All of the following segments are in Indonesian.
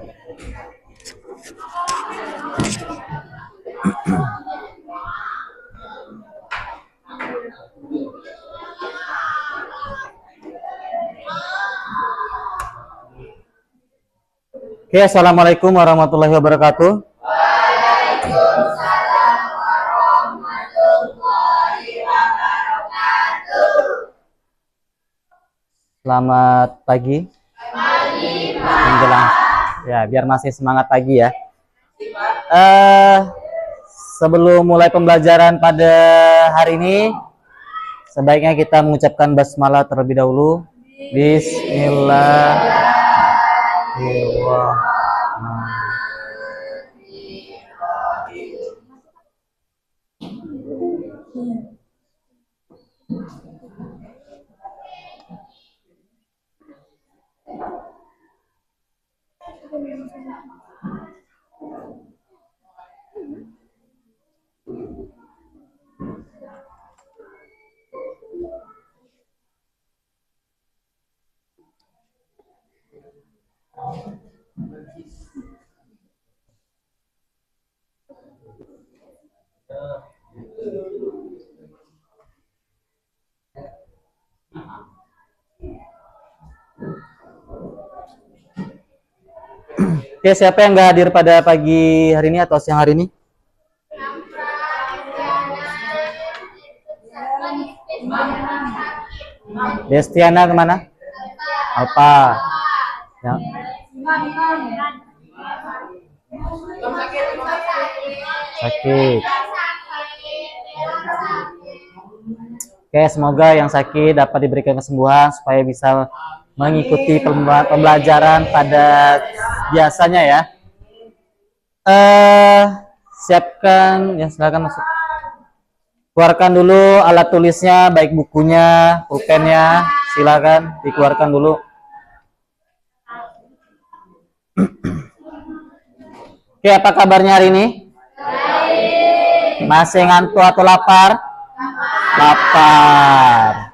Oke, assalamualaikum warahmatullahi wabarakatuh. Selamat pagi. Menjelang ya, biar masih semangat pagi ya. Sebelum mulai pembelajaran pada hari ini, sebaiknya kita mengucapkan basmalah terlebih dahulu. Bismillahirrahmanirrahim. Oke, siapa yang nggak hadir pada pagi hari ini atau siang hari ini? Destiana kemana? Alpa. Ya. Sakit. Oke, semoga yang sakit dapat diberikan kesembuhan supaya bisa mengikuti pembelajaran pada biasanya ya. Siapkan ya, silakan masuk. Keluarkan dulu alat tulisnya, baik bukunya, pulpennya, silakan dikeluarkan dulu. Oke, apa kabarnya hari ini? Masih ngantuk atau lapar? Lapar.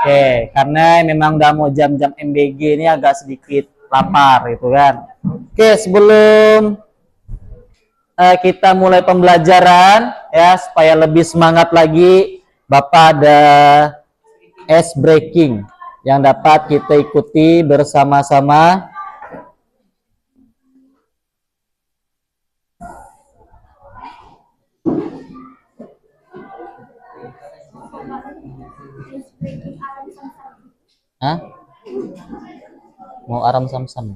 Oke, karena memang udah mau jam-jam MBG ini agak sedikit lapar gitu kan. Oke, sebelum kita mulai pembelajaran ya, supaya lebih semangat lagi, Bapak ada ice breaking yang dapat kita ikuti bersama-sama. Hah? Mau aram sam-sam?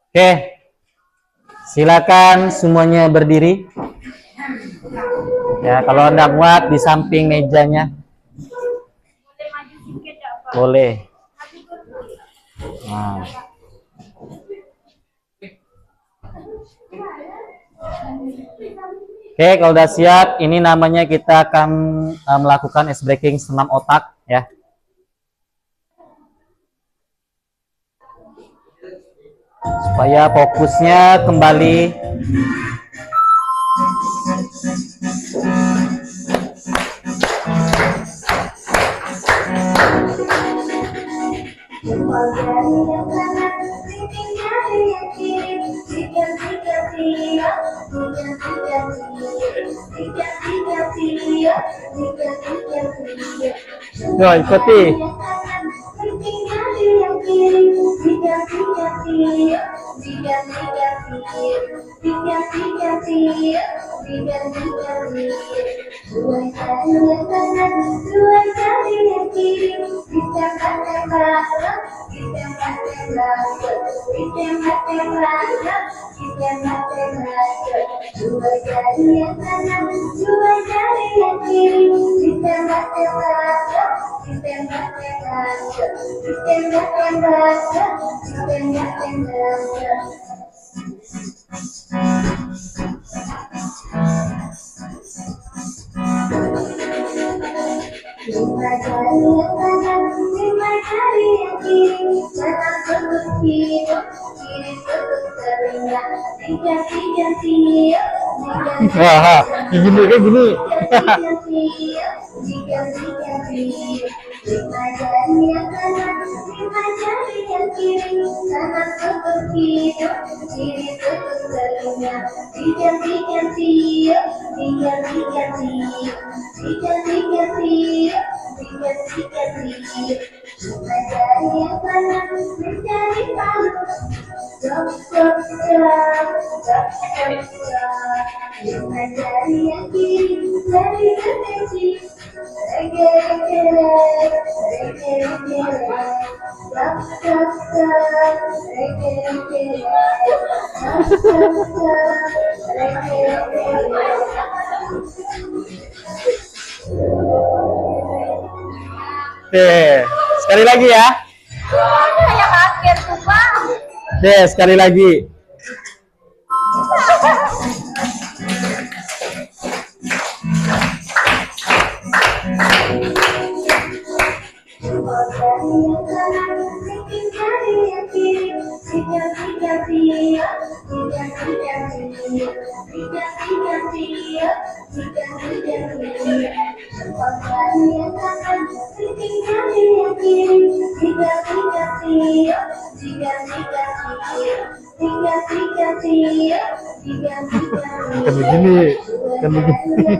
Oke, silakan semuanya berdiri. Ya, kalau Anda muat di samping mejanya, boleh. Nah. Oke, kalau udah siap, ini namanya kita akan melakukan ice breaking senam otak ya. Supaya fokusnya kembali. Yo, ikuti. Wah, gini kayak gini. Oke, sekali lagi ya. Kayak kaget tuh, Pak. Oke, sekali lagi. Kan begini, kan begini.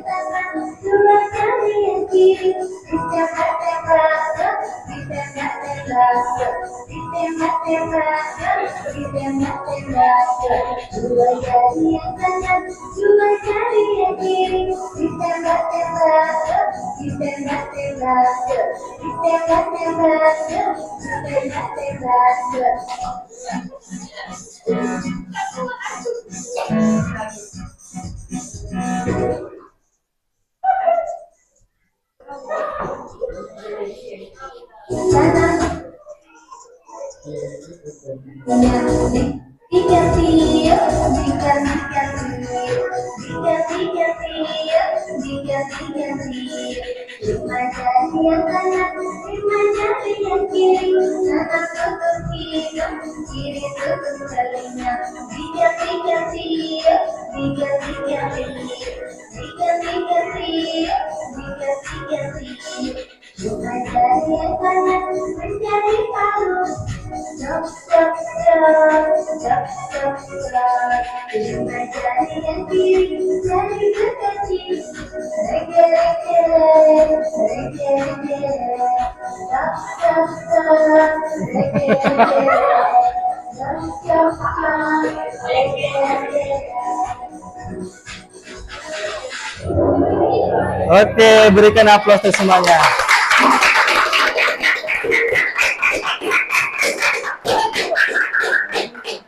Oke, berikan aplaus untuk semuanya.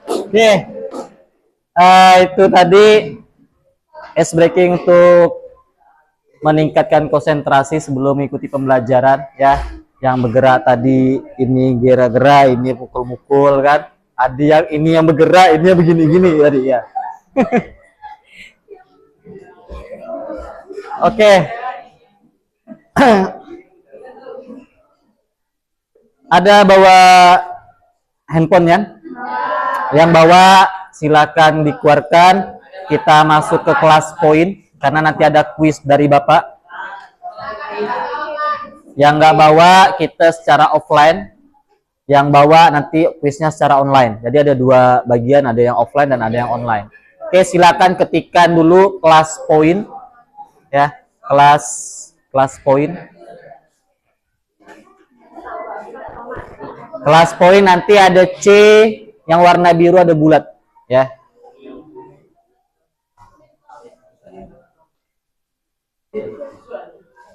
Oke, itu tadi ice breaking untuk meningkatkan konsentrasi sebelum mengikuti pembelajaran ya. Yang bergerak tadi ini gerak-gerak, ini pukul-mukul kan. Ada yang ini yang bergerak, ini yang begini-gini tadi ya. Oke. Ada bawa handphone ya? Yang bawa silakan dikeluarkan. Kita masuk ke kelas poin karena nanti ada kuis dari Bapak. Yang nggak bawa kita secara offline. Yang bawa nanti kuisnya secara online. Jadi ada dua bagian, ada yang offline dan ada yang online. Oke, silakan ketikkan dulu kelas poin ya, kelas poin. Kelas poin nanti ada C yang warna biru ada bulat ya.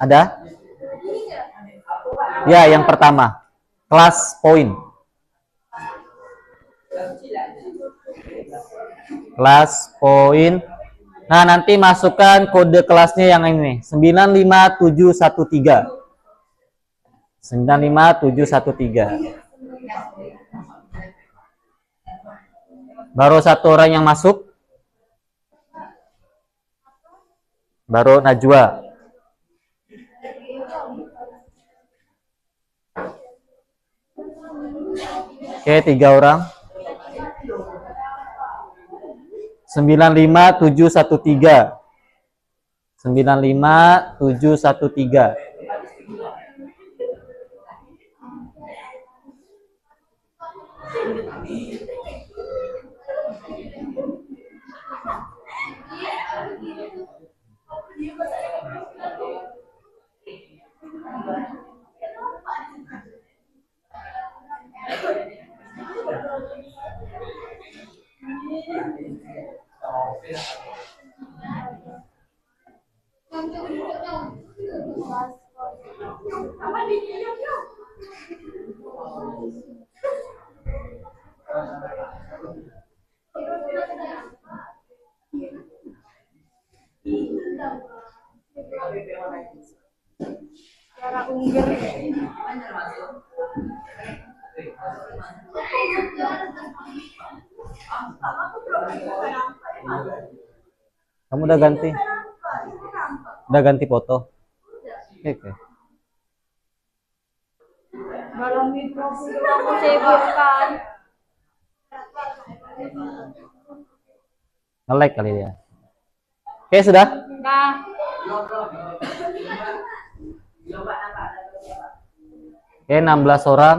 Ada? Ya, yang pertama. Kelas poin. Kelas poin. Nah, nanti masukkan kode kelasnya yang ini, 95713. 95713. Baru satu orang yang masuk. Baru Najwa. Oke, 3 orang. 95713. 95713. Kamu udah ganti? Udah ganti foto? Oke. Malam itu aku sibuk kan. Nge-like kali ya. Oke, sudah? Nah, Oke, 16 orang.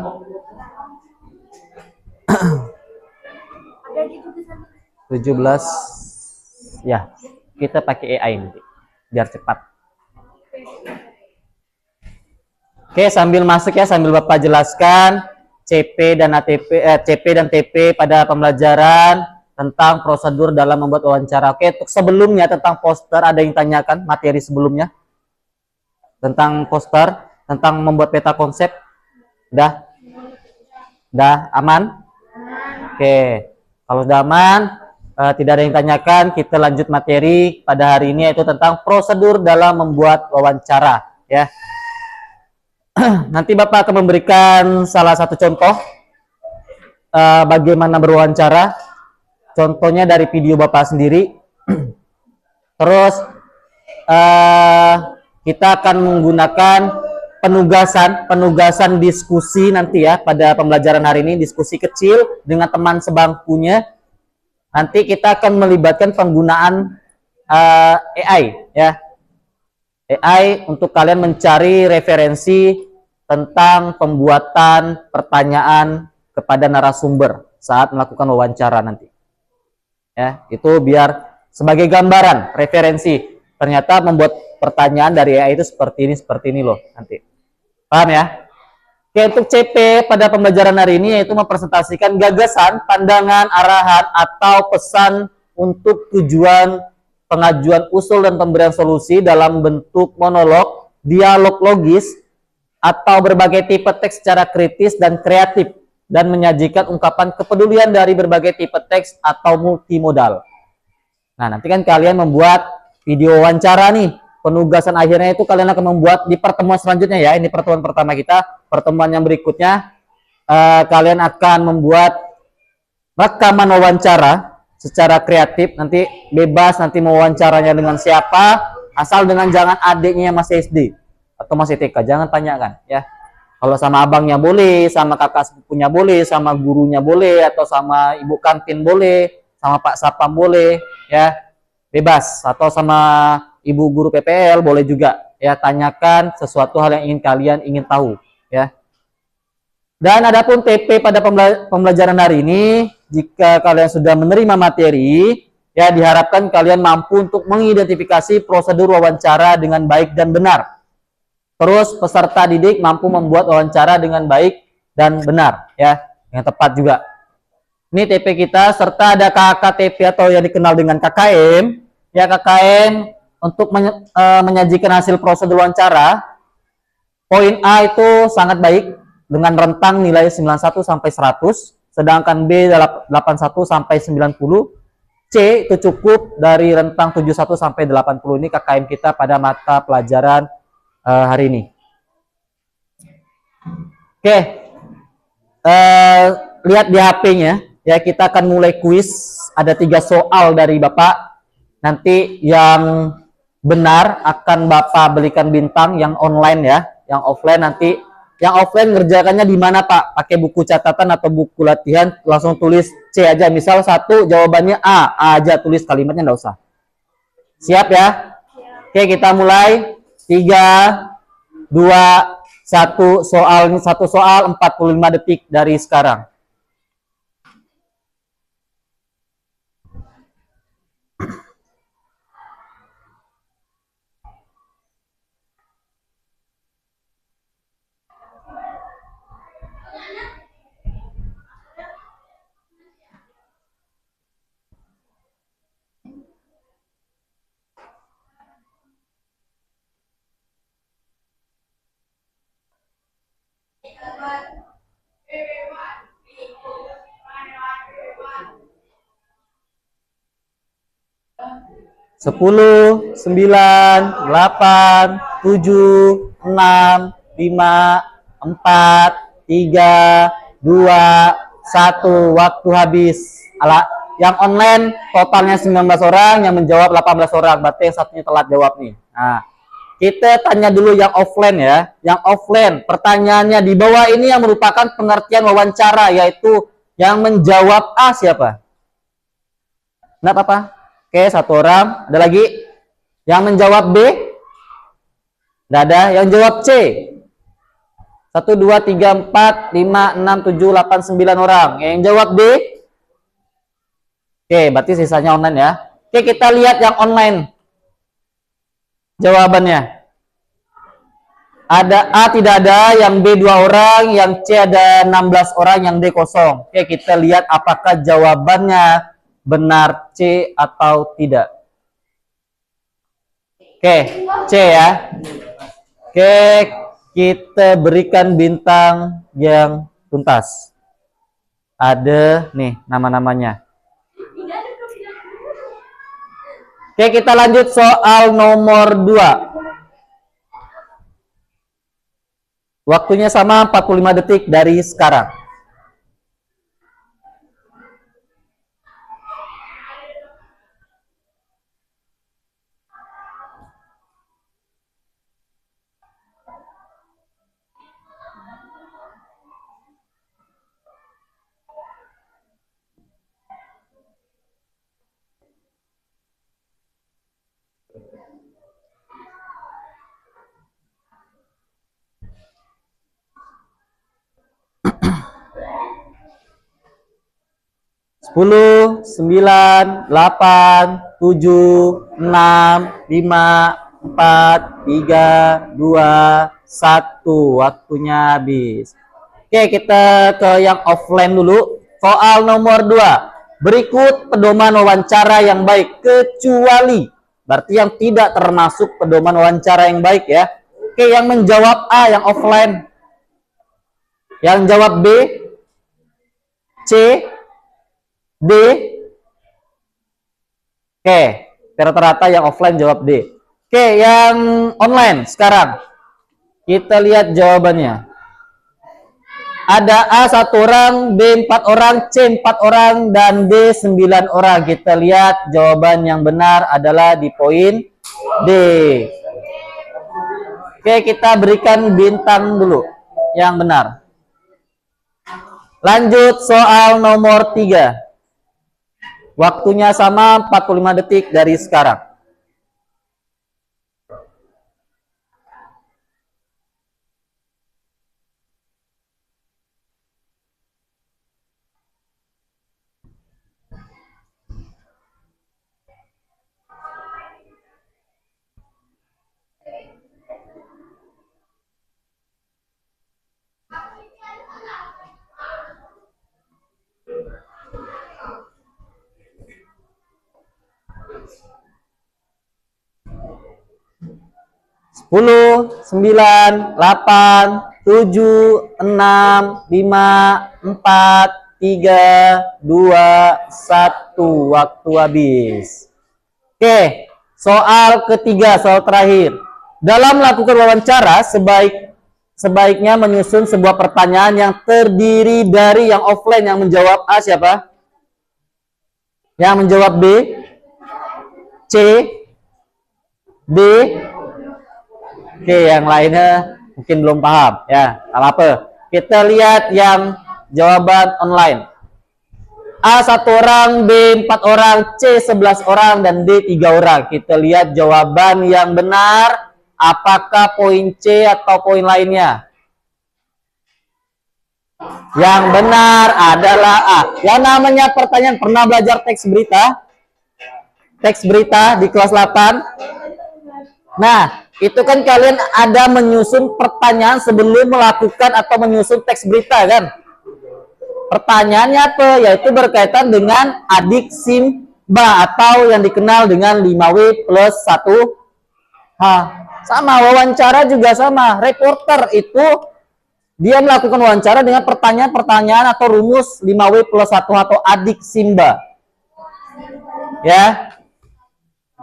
ada gitu bisa. 17. Ya, kita pakai AI nanti biar cepat. Oke, sambil masuk ya, sambil Bapak jelaskan CP dan TP pada pembelajaran tentang prosedur dalam membuat wawancara. Oke, untuk sebelumnya tentang poster ada yang tanyakan materi sebelumnya tentang poster, tentang membuat peta konsep. Udah aman? Oke, kalau sudah aman, tidak ada yang tanyakan, kita lanjut materi pada hari ini yaitu tentang prosedur dalam membuat wawancara ya. Nanti Bapak akan memberikan salah satu contoh bagaimana berwawancara. Contohnya dari video Bapak sendiri. Terus kita akan menggunakan penugasan diskusi nanti ya pada pembelajaran hari ini, diskusi kecil dengan teman sebangkunya. Nanti kita akan melibatkan penggunaan AI ya. AI untuk kalian mencari referensi tentang pembuatan pertanyaan kepada narasumber saat melakukan wawancara nanti. Ya, itu biar sebagai gambaran, referensi. Ternyata membuat pertanyaan dari AI itu seperti ini loh nanti. Paham ya? Oke, untuk CP pada pembelajaran hari ini yaitu mempresentasikan gagasan, pandangan, arahan, atau pesan untuk tujuan pengajuan usul dan pemberian solusi dalam bentuk monolog, dialog logis, atau berbagai tipe teks secara kritis dan kreatif, dan menyajikan ungkapan kepedulian dari berbagai tipe teks atau multimodal. Nah, nanti kan kalian membuat video wawancara nih. Penugasan akhirnya itu kalian akan membuat di pertemuan selanjutnya ya. Ini pertemuan pertama kita. Pertemuan yang berikutnya kalian akan membuat rekaman wawancara secara kreatif. Nanti bebas nanti mau wawancaranya dengan siapa, asal dengan jangan adiknya yang masih SD atau masih TK, jangan tanyakan ya. Kalau sama abangnya boleh, sama kakak sepupunya boleh, sama gurunya boleh, atau sama ibu kantin boleh, sama Pak Sapam boleh ya, bebas. Atau sama ibu guru PPL boleh juga ya, tanyakan sesuatu hal yang kalian ingin tahu ya. Dan adapun TP pada pembelajaran hari ini, jika kalian sudah menerima materi ya, diharapkan kalian mampu untuk mengidentifikasi prosedur wawancara dengan baik dan benar. Terus peserta didik mampu membuat wawancara dengan baik dan benar ya, yang tepat juga. Ini TP kita, serta ada KKTP atau yang dikenal dengan KKM ya. KKM untuk menyajikan hasil prosedur wawancara. Poin A itu sangat baik dengan rentang nilai 91 sampai 100, sedangkan B 81 sampai 90. C itu cukup dari rentang 71 sampai 80. Ini KKM kita pada mata pelajaran hari ini. Oke, lihat di HP-nya ya, kita akan mulai kuis. Ada 3 soal dari Bapak. Nanti yang benar akan Bapak belikan bintang, yang online ya. Yang offline nanti Yang offline ngerjakannya di mana Pak? Pakai buku catatan atau buku latihan, langsung tulis C aja. Misal satu jawabannya A aja, tulis kalimatnya nggak usah. Siap ya? Oke, kita mulai. 3, 2, 1 soal, 45 detik dari sekarang. Sepuluh, 9, 8, 7, 6, 5, 4, 3, 2, 1. Waktu habis. Yang online totalnya 19 orang, yang menjawab 18 orang. Berarti yang satunya telat jawab nih. Nah, kita tanya dulu yang offline ya. Yang offline, pertanyaannya di bawah ini yang merupakan pengertian wawancara, yaitu yang menjawab A siapa? Enggak apa-apa. Oke, satu orang. Ada lagi? Yang menjawab B? Tidak ada. Yang jawab C? 1, 2, 3, 4, 5, 6, 7, 8, 9 orang. Yang jawab D? Oke, berarti sisanya online ya. Oke, kita lihat yang online. Jawabannya. Ada A tidak ada, yang B 2 orang, yang C ada 16 orang, yang D kosong. Oke, kita lihat apakah jawabannya benar C atau tidak. Oke, C ya. Oke, kita berikan bintang yang tuntas. Ada nih nama-namanya. Oke, kita lanjut soal nomor 2. Waktunya sama, 45 detik dari sekarang. Sepuluh, 9, 8, 7, 6, 5, 4, 3, 2, 1. Waktunya habis. Oke, kita ke yang offline dulu. Soal nomor 2. Berikut pedoman wawancara yang baik, kecuali. Berarti yang tidak termasuk pedoman wawancara yang baik ya. Oke, yang menjawab A, yang offline. Yang jawab B, C, D. Oke, rata-rata yang offline jawab D. Oke, yang online sekarang. Kita lihat jawabannya. Ada A 1 orang, B 4 orang, C 4 orang, dan D 9 orang. Kita lihat jawaban yang benar adalah di poin D. Oke, kita berikan bintang dulu yang benar. Lanjut soal nomor 3. Waktunya sama, 45 detik dari sekarang. Sepuluh, 9, 8, 7, 6, 5, 4, 3, 2, 1. Waktu habis. Oke, soal ketiga, soal terakhir. Dalam melakukan wawancara, sebaiknya menyusun sebuah pertanyaan yang terdiri dari yang offline. Yang menjawab A siapa? Yang menjawab B, C, D. Oke, yang lainnya Mungkin belum paham ya, apa? Kita lihat yang jawaban online. A 1 orang, B 4 orang, C 11 orang, dan D 3 orang. Kita lihat jawaban yang benar. Apakah poin C atau poin lainnya? Yang benar adalah A. Yang namanya pertanyaan, pernah belajar teks berita? Teks berita di kelas 8. Nah, itu kan kalian ada menyusun pertanyaan sebelum melakukan atau menyusun teks berita kan? Pertanyaannya apa? Yaitu berkaitan dengan adik Simba atau yang dikenal dengan 5W plus 1H. Sama, wawancara juga sama. Reporter itu dia melakukan wawancara dengan pertanyaan-pertanyaan atau rumus 5W plus 1H atau adik Simba. Ya.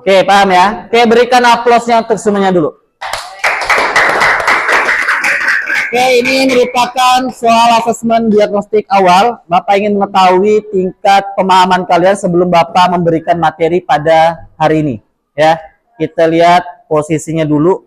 Oke, paham ya? Oke, berikan aplausnya untuk semuanya dulu. Oke, ini merupakan soal asesmen diagnostik awal. Bapak ingin mengetahui tingkat pemahaman kalian sebelum Bapak memberikan materi pada hari ini. Ya, kita lihat posisinya dulu.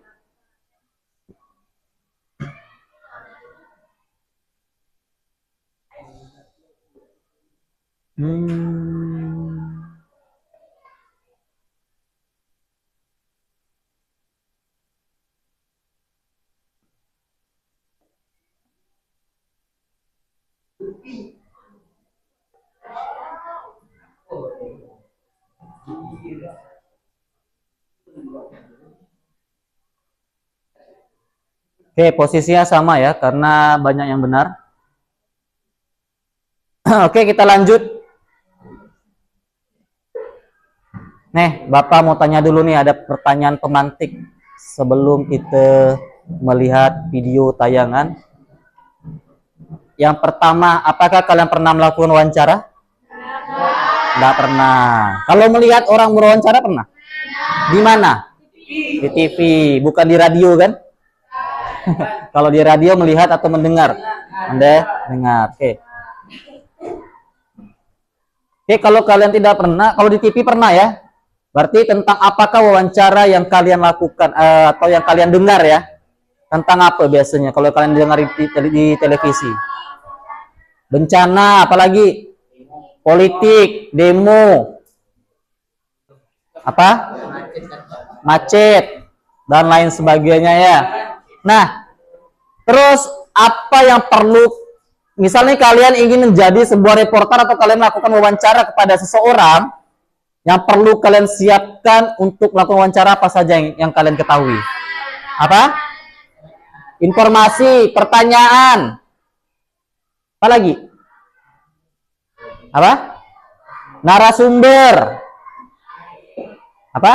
Oke, posisinya sama ya, karena banyak yang benar. Oke, kita lanjut. Nih, Bapak mau tanya dulu nih, ada pertanyaan pemantik sebelum kita melihat video tayangan. Yang pertama, apakah kalian pernah melakukan wawancara? Tidak pernah. Kalau melihat orang berwawancara pernah? Di mana? Di TV, bukan di radio kan? Kalau di radio melihat atau mendengar? Anda dengar. Oke. Oke, kalau kalian tidak pernah, kalau di TV pernah ya? Berarti tentang apakah wawancara yang kalian lakukan atau yang kalian dengar ya? Tentang apa biasanya kalau kalian dengar di televisi? Bencana, apalagi? Politik, demo. Apa? Macet dan lain sebagainya ya. Nah, terus apa yang perlu, misalnya kalian ingin menjadi sebuah reporter atau kalian melakukan wawancara kepada seseorang, yang perlu kalian siapkan untuk melakukan wawancara apa saja yang kalian ketahui? Apa? Informasi, pertanyaan. Apa lagi? Apa? Narasumber. Apa?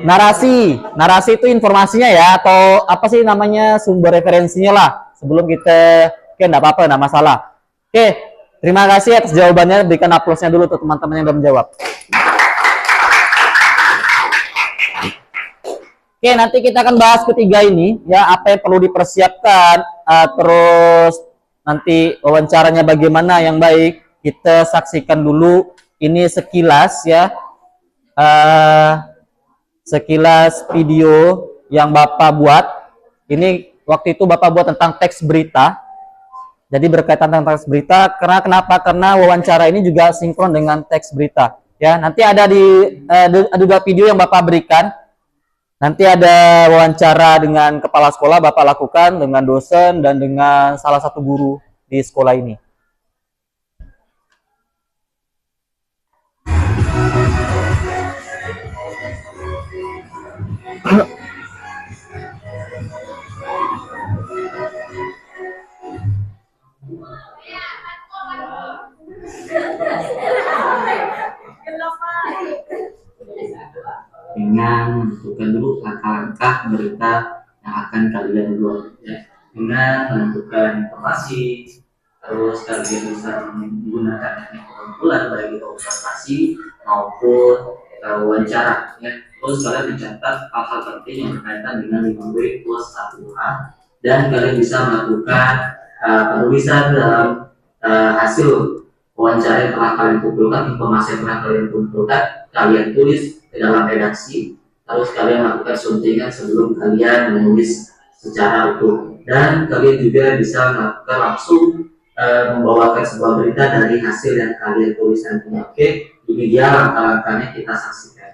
Narasi. Narasi itu informasinya ya, atau apa sih namanya, sumber referensinya lah. Sebelum kita, oke, enggak apa-apa, enggak masalah. Oke, terima kasih atas jawabannya. Berikan aplausnya dulu untuk teman-teman yang sudah menjawab. Oke, nanti kita akan bahas ketiga ini ya, apa yang perlu dipersiapkan, terus nanti wawancaranya bagaimana yang baik. Kita saksikan dulu ini sekilas ya, sekilas video yang Bapak buat. Ini waktu itu Bapak buat tentang teks berita. Jadi berkaitan tentang teks berita. Karena kenapa? Karena wawancara ini juga sinkron dengan teks berita. Ya, nanti ada dua video yang Bapak berikan. Nanti ada wawancara dengan kepala sekolah Bapak lakukan, dengan dosen dan dengan salah satu guru di sekolah ini. Dengan menentukan dulu langkah-langkah berita yang akan kalian buat ya. Dengan menentukan informasi, terus kalian bisa menggunakan teknik pengumpulan baik itu observasi maupun wawancara ya. Terus kalian mencatat hal-hal penting yang berkaitan dengan 5W plus 1H, dan kalian bisa melakukan penulisan dalam hasil wawancara yang telah kalian kumpulkan, informasi yang telah kalian kumpulkan, kalian tulis ke dalam redaksi, terus kalian lakukan suntingan sebelum kalian menulis secara utuh, dan kalian juga bisa melakukan langsung membawakan sebuah berita dari hasil yang kalian tulis nantinya. Oke, ini dia langkah-langkahnya, kita saksikan.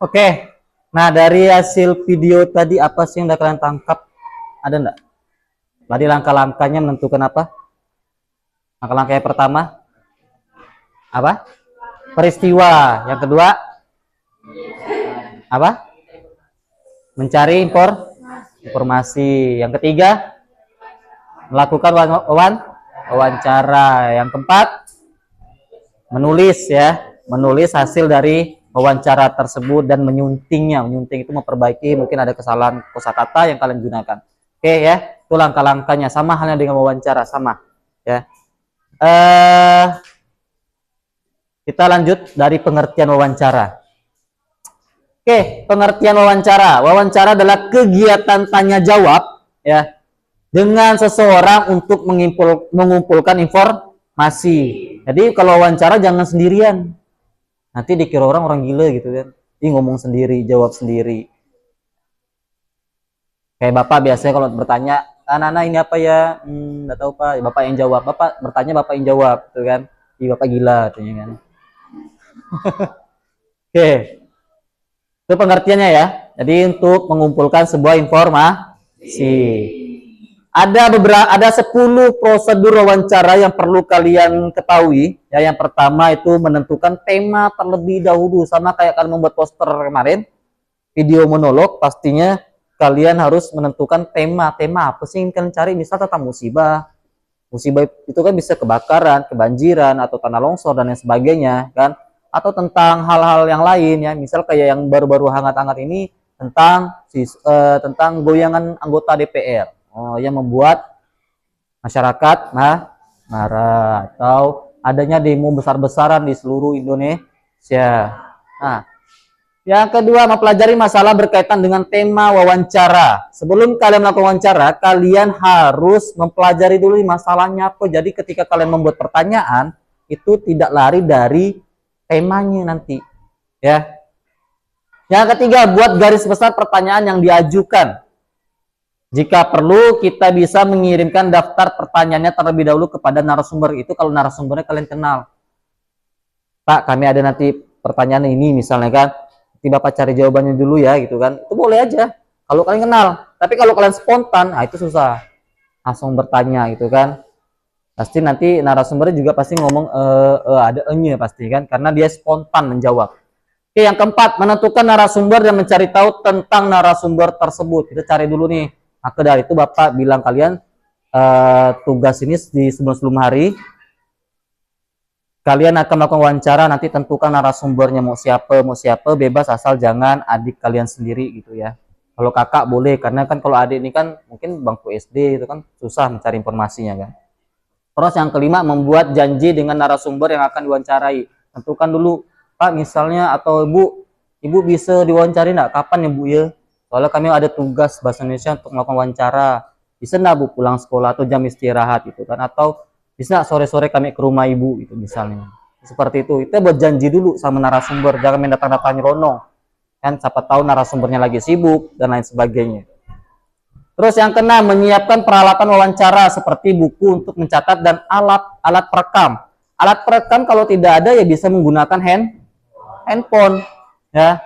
Oke, nah dari hasil video tadi apa sih yang udah kalian tangkap? Ada enggak? Tadi langkah-langkahnya menentukan apa? Langkah-langkah yang pertama apa? Peristiwa. Yang kedua apa? Mencari informasi. Yang ketiga melakukan wawancara. Yang keempat menulis ya, menulis hasil dari wawancara tersebut dan menyuntingnya. Menyunting itu memperbaiki, mungkin ada kesalahan kosakata yang kalian gunakan. Oke ya, itu langkah-langkahnya, sama halnya dengan wawancara, sama ya. Kita lanjut dari pengertian wawancara. Oke, pengertian wawancara. Wawancara adalah kegiatan tanya jawab ya dengan seseorang untuk mengumpulkan informasi. Jadi kalau wawancara jangan sendirian. Nanti dikira orang gila gitu kan. Ini ngomong sendiri, jawab sendiri. Kayak Bapak biasanya kalau bertanya, anak-anak ini apa ya? Nggak tahu Pak. Bapak yang jawab. Bapak bertanya, Bapak yang jawab, gitu kan? Ih, Bapak gila katanya kan. Oke. Itu pengertiannya ya. Jadi untuk mengumpulkan sebuah informasi. Ada 10 prosedur wawancara yang perlu kalian ketahui. Ya, yang pertama itu menentukan tema terlebih dahulu, sama kayak kalian membuat poster kemarin, video monolog, pastinya kalian harus menentukan tema apa sih yang kalian cari. Misal tentang musibah itu kan bisa kebakaran, kebanjiran, atau tanah longsor dan lain sebagainya kan, atau tentang hal-hal yang lain ya, misal kayak yang baru-baru hangat-hangat ini tentang goyangan anggota DPR. Yang membuat masyarakat marah, atau adanya demo besar-besaran di seluruh Indonesia. Nah, yang kedua, mempelajari masalah berkaitan dengan tema wawancara. Sebelum kalian melakukan wawancara, kalian harus mempelajari dulu masalahnya apa. Jadi ketika kalian membuat pertanyaan, itu tidak lari dari temanya nanti. Ya. Yang ketiga, buat garis besar pertanyaan yang diajukan. Jika perlu, kita bisa mengirimkan daftar pertanyaannya terlebih dahulu kepada narasumber. Itu kalau narasumbernya kalian kenal. Pak, kami ada nanti pertanyaan ini misalnya kan. Nanti Bapak cari jawabannya dulu ya gitu kan. Itu boleh aja. Kalau kalian kenal. Tapi kalau kalian spontan, itu susah. Langsung bertanya gitu kan. Pasti nanti narasumbernya juga pasti ngomong ada enya pasti kan. Karena dia spontan menjawab. Oke, yang keempat, menentukan narasumber dan mencari tahu tentang narasumber tersebut. Kita cari dulu nih. Maka dari itu Bapak bilang kalian tugas ini di sebelum hari kalian akan melakukan wawancara, nanti tentukan narasumbernya mau siapa, bebas asal jangan adik kalian sendiri gitu ya. Kalau kakak boleh, karena kan kalau adik ini kan mungkin bangku SD itu kan susah mencari informasinya kan. Terus yang kelima, membuat janji dengan narasumber yang akan diwawancarai. Tentukan dulu, Pak misalnya atau Ibu bisa diwawancari enggak? Kapan ya Bu ya? Soalnya kami ada tugas bahasa Indonesia untuk melakukan wawancara. Bisa enggak Bu pulang sekolah atau jam istirahat gitu kan? Atau bisa enggak sore-sore kami ke rumah Ibu gitu misalnya. Seperti itu. Kita buat janji dulu sama narasumber, jangan main datang-datang nyelonong. Kan siapa tahu narasumbernya lagi sibuk dan lain sebagainya. Terus yang keenam, menyiapkan peralatan wawancara seperti buku untuk mencatat dan alat perekam. Alat perekam kalau tidak ada ya bisa menggunakan handphone ya.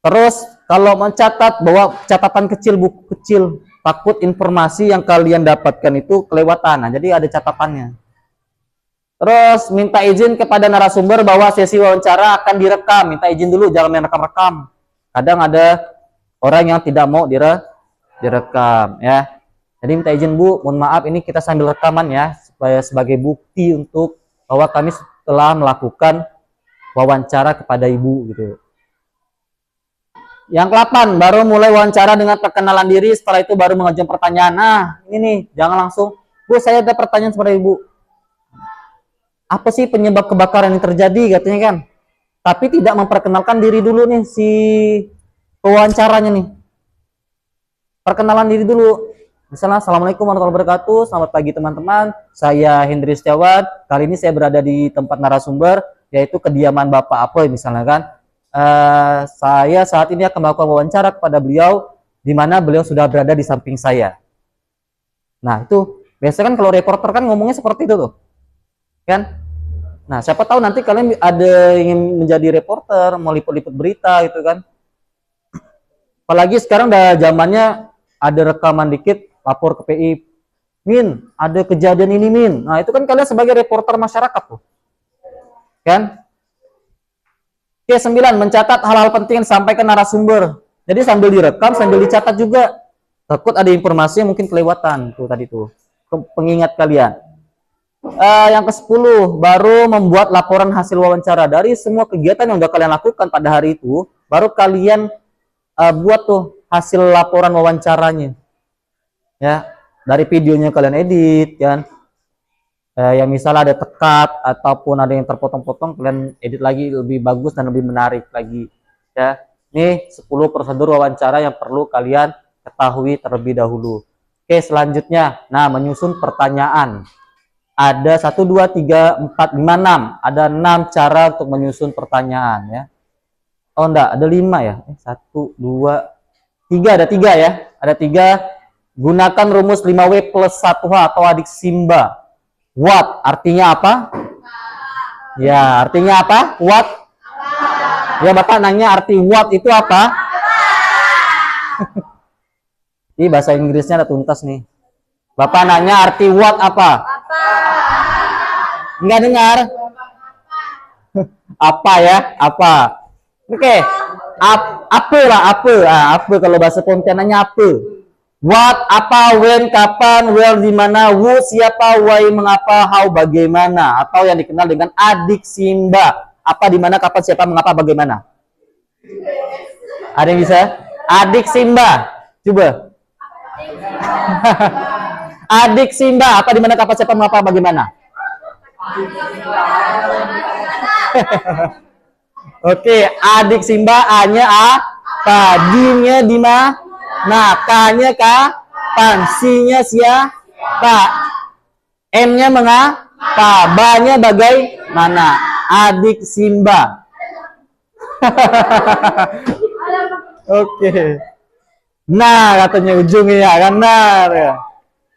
Terus kalau mencatat bawa catatan kecil, buku kecil, takut informasi yang kalian dapatkan itu kelewatan. Nah, jadi ada catatannya. Terus minta izin kepada narasumber bahwa sesi wawancara akan direkam. Minta izin dulu, jangan main rekam-rekam. Kadang ada orang yang tidak mau direkam ya. Jadi minta izin Bu, mohon maaf ini kita sambil rekaman ya, supaya sebagai bukti untuk bahwa kami telah melakukan wawancara kepada Ibu gitu. Yang ke-8, baru mulai wawancara dengan perkenalan diri, setelah itu baru mengajukan pertanyaan. Nah, ini nih, jangan langsung, Bu saya ada pertanyaan kepada Ibu. Apa sih penyebab kebakaran yang terjadi katanya kan, tapi tidak memperkenalkan diri dulu nih si pewawancaranya nih. Perkenalan diri dulu, misalnya Assalamualaikum warahmatullahi wabarakatuh, selamat pagi teman-teman, saya Hendri Setiawan, kali ini saya berada di tempat narasumber yaitu kediaman Bapak apa misalnya kan. Saya saat ini akan melakukan wawancara kepada beliau di mana beliau sudah berada di samping saya. Nah itu biasanya kan kalau reporter kan ngomongnya seperti itu tuh kan. Nah, siapa tahu nanti kalian ada ingin menjadi reporter, mau liput-liput berita gitu kan. Apalagi sekarang udah zamannya ada rekaman dikit, lapor ke PI. Min, ada kejadian ini Min. Nah, itu kan kalian sebagai reporter masyarakat tuh. Kan? Oke, 9, mencatat hal-hal penting yang disampaikan narasumber. Jadi sambil direkam, sambil dicatat juga. Takut ada informasi yang mungkin kelewatan tuh tadi tuh. Pengingat kalian. Yang ke-10, baru membuat laporan hasil wawancara. Dari semua kegiatan yang udah kalian lakukan pada hari itu, baru kalian buat tuh hasil laporan wawancaranya. Ya, dari videonya kalian edit kan. Yang misalnya ada tekat ataupun ada yang terpotong-potong, kalian edit lagi lebih bagus dan lebih menarik lagi. Ya, ini 10 prosedur wawancara yang perlu kalian ketahui terlebih dahulu. Oke, selanjutnya, nah menyusun pertanyaan. Ada 1, 2, 3, 4, 5, 6. Ada 6 cara untuk menyusun pertanyaan ya. Oh enggak, ada 5 ya. 1, 2, 3, ada 3 ya. Ada 3. Gunakan rumus 5W plus 1H atau adik Simba. What artinya apa? Ya, artinya apa? What? Ya, Bapak nanya arti what itu apa? Ini bahasa Inggrisnya ada tuntas nih. Bapak nanya arti what apa? Enggak dengar? Apa ya? Apa? Oke. Apa lah, apa. Apa kalau bahasa Pontianaknya apa? What, apa, when, kapan, where, di mana, who, siapa, why, mengapa, how, bagaimana, atau yang dikenal dengan adik Simba. Apa, di mana, kapan, siapa, mengapa, bagaimana. Ada yang bisa? Adik Simba. Coba. Adik Simba, apa, di mana, kapan, siapa, mengapa, bagaimana. Oke, adik Simba, A-nya apa, D-nya di mana, K-nya kapan, C-nya siapa, M-nya mengapa, B-nya bagaimana. Adik Simba. Oke. Nah, katanya ujungnya kan benar ya.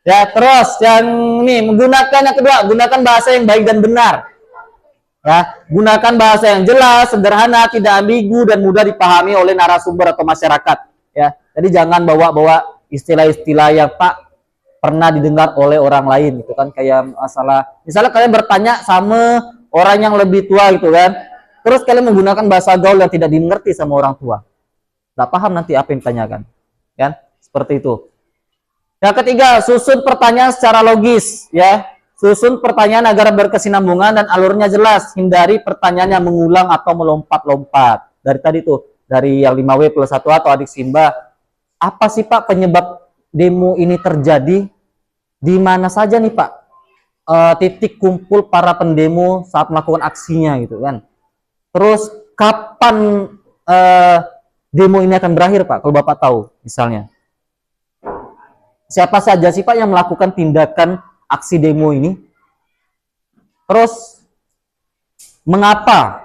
Ya, terus yang ini menggunakan yang kedua, gunakan bahasa yang baik dan benar. Ya, gunakan bahasa yang jelas, sederhana, tidak ambigu dan mudah dipahami oleh narasumber atau masyarakat. Ya, jadi jangan bawa-bawa istilah-istilah yang tak pernah didengar oleh orang lain, gitu kan? Kayak masalah, misalnya kalian bertanya sama orang yang lebih tua, gitu kan? Terus kalian menggunakan bahasa gaul yang tidak dimengerti sama orang tua, nggak paham nanti apa yang ditanyakan, kan? Seperti itu. Yang ketiga, susun pertanyaan secara logis, ya. Susun pertanyaan agar berkesinambungan dan alurnya jelas. Hindari pertanyaan yang mengulang atau melompat-lompat. Dari tadi tuh, dari yang 5W+1 atau adik Simba. Apa sih Pak penyebab demo ini terjadi? Di mana saja nih Pak titik kumpul para pendemo saat melakukan aksinya gitu kan? Terus kapan demo ini akan berakhir Pak? Kalau Bapak tahu misalnya. Siapa saja sih Pak yang melakukan tindakan aksi demo ini? Terus mengapa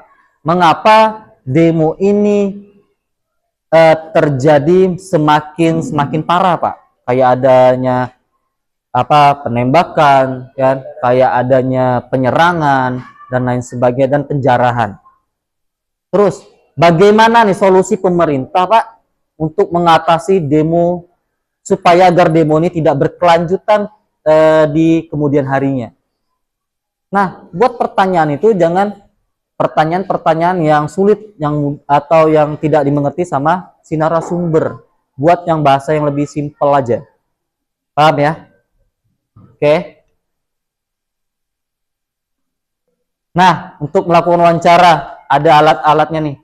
demo ini terjadi semakin parah Pak? Kayak adanya penembakan, kan? Kayak adanya penyerangan dan lain sebagainya dan penjarahan. Terus bagaimana nih solusi pemerintah Pak untuk mengatasi demo supaya agar demo ini tidak berkelanjutan di kemudian harinya? Nah, buat pertanyaan itu jangan pertanyaan-pertanyaan yang sulit atau yang tidak dimengerti sama si narasumber. Buat yang bahasa yang lebih simpel aja. Paham ya? Oke. Nah, untuk melakukan wawancara ada alat-alatnya nih.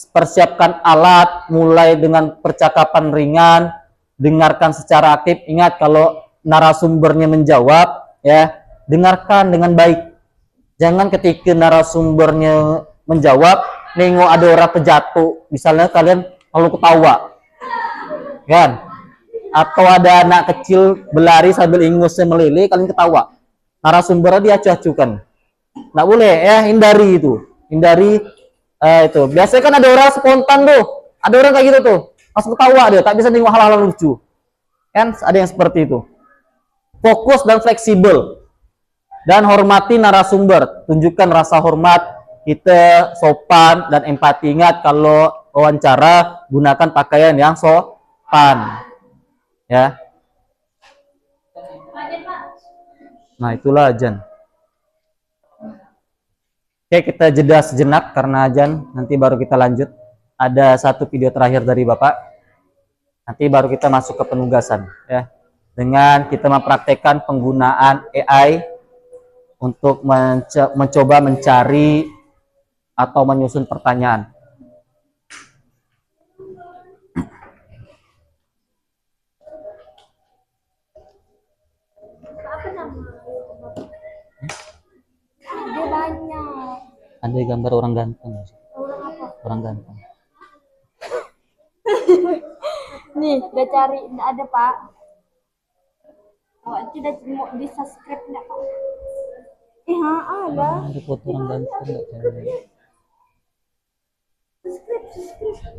Persiapkan alat mulai dengan percakapan ringan, dengarkan secara aktif. Ingat kalau narasumbernya menjawab, ya, dengarkan dengan baik. Jangan ketika narasumbernya menjawab, nengok ada orang terjatuh, misalnya kalian lalu ketawa, kan? Atau ada anak kecil berlari sambil ingusnya meleleh, kalian ketawa. Narasumbernya dia acuh-acuhkan. Nggak boleh, ya, hindari itu. Hindari itu. Biasanya kan ada orang spontan tuh, ada orang kayak gitu tuh, langsung ketawa dia, tak bisa nengok hal-hal lucu. Kan ada yang seperti itu. Fokus dan fleksibel. Dan hormati narasumber, tunjukkan rasa hormat, kita sopan dan empati. Ingat kalau wawancara gunakan pakaian yang sopan, ya. Nah itulah Jan. Oke, kita jeda sejenak karena Jan, nanti baru kita lanjut. Ada satu video terakhir dari Bapak, nanti baru kita masuk ke penugasan, ya. Dengan kita mempraktekkan penggunaan AI untuk mencoba mencari atau menyusun pertanyaan. Apa nama? Ada banyak. Ada gambar orang ganteng. Orang apa? Orang ganteng. Nih, udah cari, nggak ada Pak. Awak sudah mau di subscribe nggak Pak? Ada. Ada foto orang ganteng nggak cewek? Subscribe.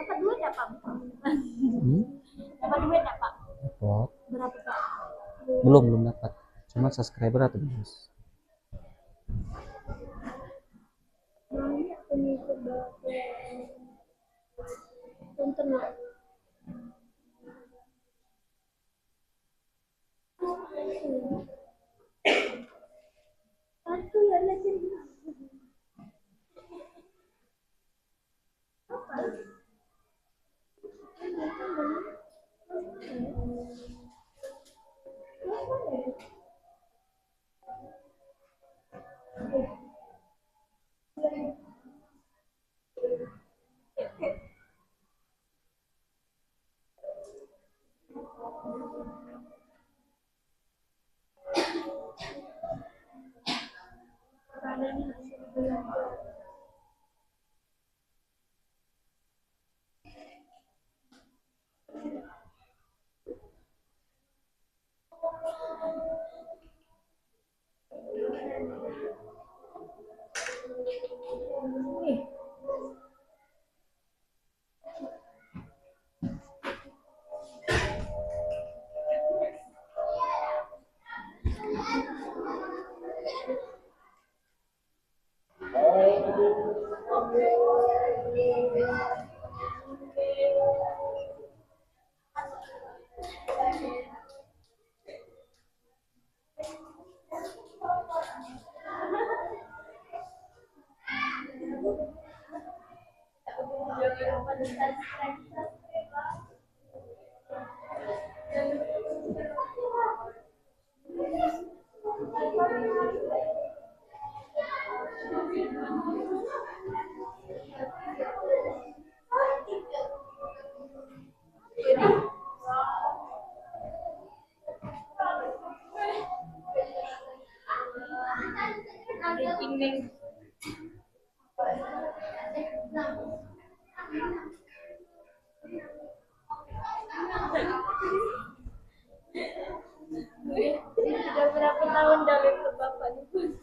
Dapat duit ya Pak? Dapat duit ya Pak? Dapat. Berapa Pak? Belum dapat. Cuma subscriber atau bonus. Banyak pengikut Bapak. Tonton lah. Satu ya lagi. Sudah berapa tahun dari bapak itu?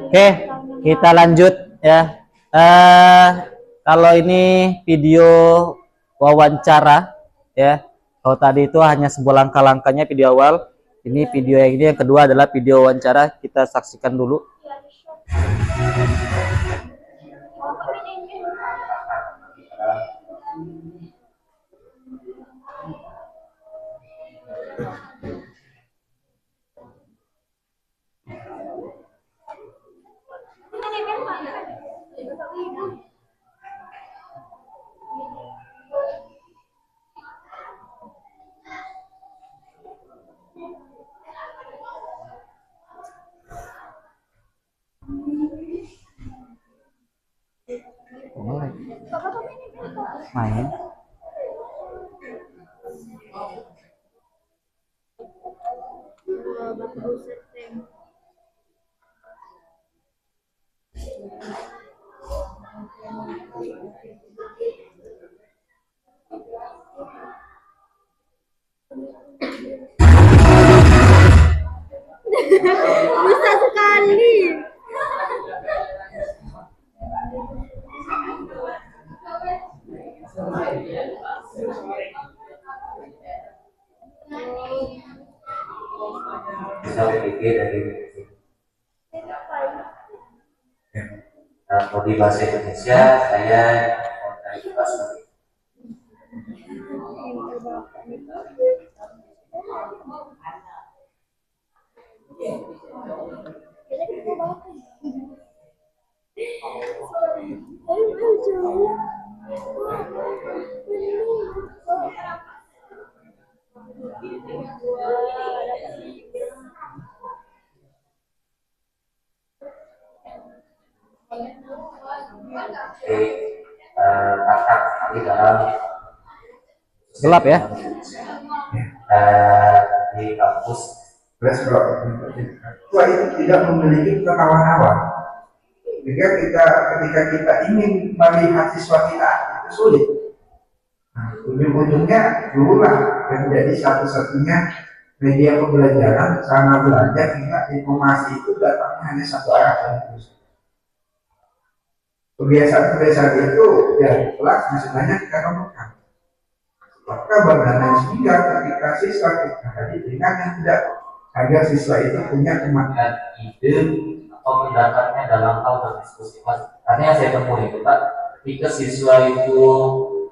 Oke, kita lanjut ya. Kalau ini video wawancara ya. Kalau tadi itu hanya sebuah langkah-langkahnya video awal. Ini video yang ini yang kedua adalah video wawancara. Kita saksikan dulu. Main. Bisa sekali. Bisa berpikir dari kalau di bahasa Indonesia saya dari bahasa kakak kami dalam Gelap ya. Di kampus Tua itu tidak memiliki pengetahuan. Ketika kita ingin melihat siswa kita itu sulit. Nah, ujung-ujungnya gurulah yang menjadi satu-satunya media pembelajaran sarana belajar hingga informasi itu datangnya hanya satu arah dan terus. Kebiasaan-kebiasaan itu ya di kelas masih banyak kita temukan. Maka bagaimana sehingga ketika siswa kita dengan yang tidak agar siswa itu punya kemampuan ide atau pendapatnya dalam hal berdiskusi. Karena yang saya temui itu Pak, ketika siswa itu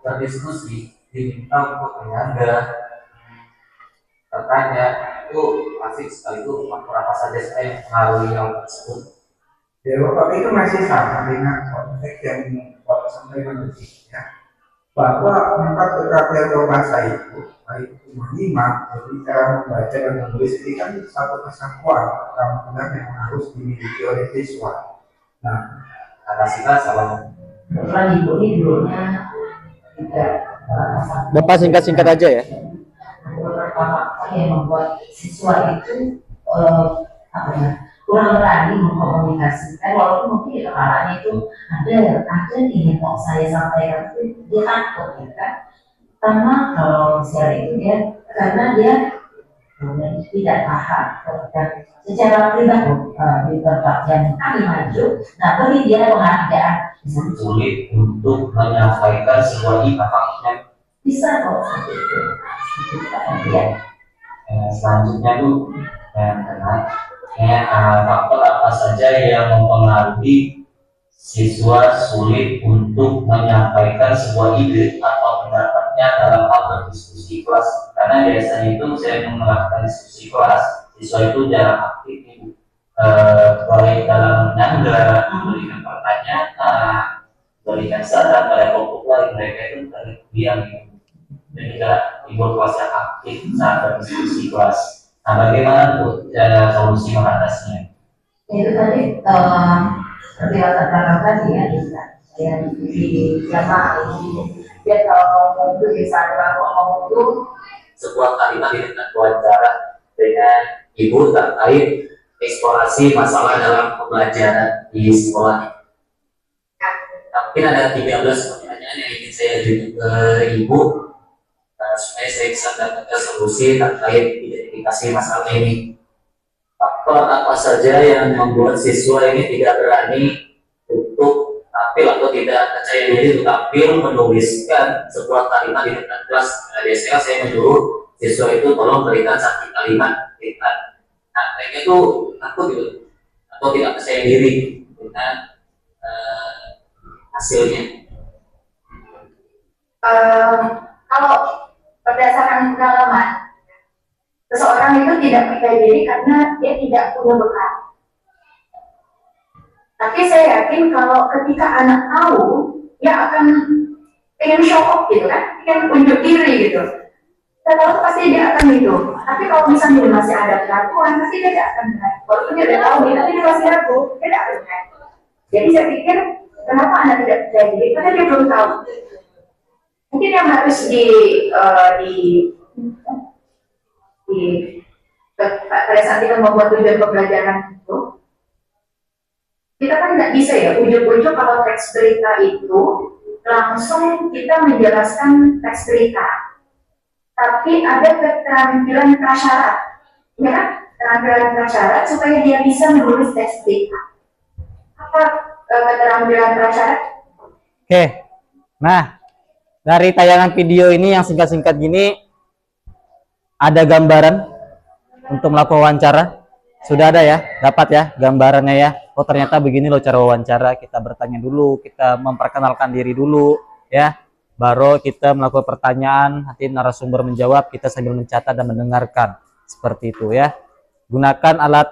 berdiskusi diminta untuk menyanggah bertanya itu asik sekali itu faktor apa saja saya yang mengaruhi hal tersebut. ya Bapak itu masih sama dengan konteks yang Bapak sampaikan tadi ya, bahwa empat keterampilan bahasa itu baik itu menyimak, berbicara, membaca dan menulis ini kan satu kesatuan keterampilan yang harus dimiliki oleh siswa. Nah, Kata sila salah. Kebetulan ibu ini dulunya tidak Bapak singkat-singkat aja ya. pertama yang membuat siswa itu apa ya, kurang berani mengkomunikasikan, walaupun mungkin di kepalanya itu ada nih mau saya sampaikan, tapi dia takut ya kan. Pertama kalau share itu dia karena dia tidak paham dan secara pribadi di tempat yang kami maju, nah beri dia penghargaan Sulit untuk menyampaikan sebuah fakta. bisa kok seperti itu. Ya. Selanjutnya tuh faktor apa saja yang mempengaruhi siswa sulit untuk menyampaikan sebuah ide atau pendapatnya dalam hal berdiskusi kelas. Karena biasanya itu saya melakukan diskusi kelas, siswa itu jarang aktif baik dalam menyanggah, memberikan pertanyaan, berikan saran pada kelompok lain, mereka itu diam dan tidak ikut kelas yang aktif saat berdiskusi kelas. Nah, bagaimana Bu solusi mengatasinya? Itu tadi seperti latar belakang tadi ya, yang di jamaah ini dia kalau ngomong itu di saat ngomong itu Sebuah kalimat di dekat wawancara dengan ibu terkait eksplorasi masalah dalam pembelajaran di sekolah. Mungkin ada 13 pertanyaan yang ingin saya ajukan ke ibu supaya saya bisa mendapatkan solusi terkait identifikasi masalah ini. Faktor apa saja yang membuat siswa ini tidak berani untuk tampil atau tidak percaya diri untuk tampil menuliskan sebuah kalimat di depan kelas? Biasanya saya menyuruh siswa itu tolong berikan satu kalimat depan. Nah, mereka itu takut gitu atau tidak percaya diri dengan hasilnya. Kalau berdasarkan pengalaman, seseorang itu tidak percaya diri karena dia tidak punya bekal. Tapi saya yakin kalau ketika anak tahu, dia akan pengen show off gitu kan, pengen unjuk diri gitu. Saya tahu pasti dia akan gitu. Tapi kalau misalnya dia masih ada keraguan, pasti dia tidak akan berani. Walaupun dia udah tahu, tapi dia masih ragu, dia tidak akan berani. Jadi saya pikir, kenapa anak tidak percaya diri? Karena dia belum tahu. Mungkin yang harus pada saat kita membuat tujuan pembelajaran itu, kita kan nggak bisa ya ujuk-ujuk kalau teks berita itu langsung kita menjelaskan teks berita, tapi ada keterampilan prasyarat, ya kan? Keterampilan prasyarat supaya dia bisa menulis teks berita. Apa keterampilan prasyarat? Oke, nah dari tayangan video ini yang singkat-singkat gini ada gambaran untuk melakukan wawancara. Sudah ada ya, dapat ya gambarannya ya. Oh ternyata begini loh cara wawancara, kita bertanya dulu, kita memperkenalkan diri dulu ya. Baru kita melakukan pertanyaan, nanti narasumber menjawab, kita sambil mencatat dan mendengarkan. Seperti itu ya. Gunakan alat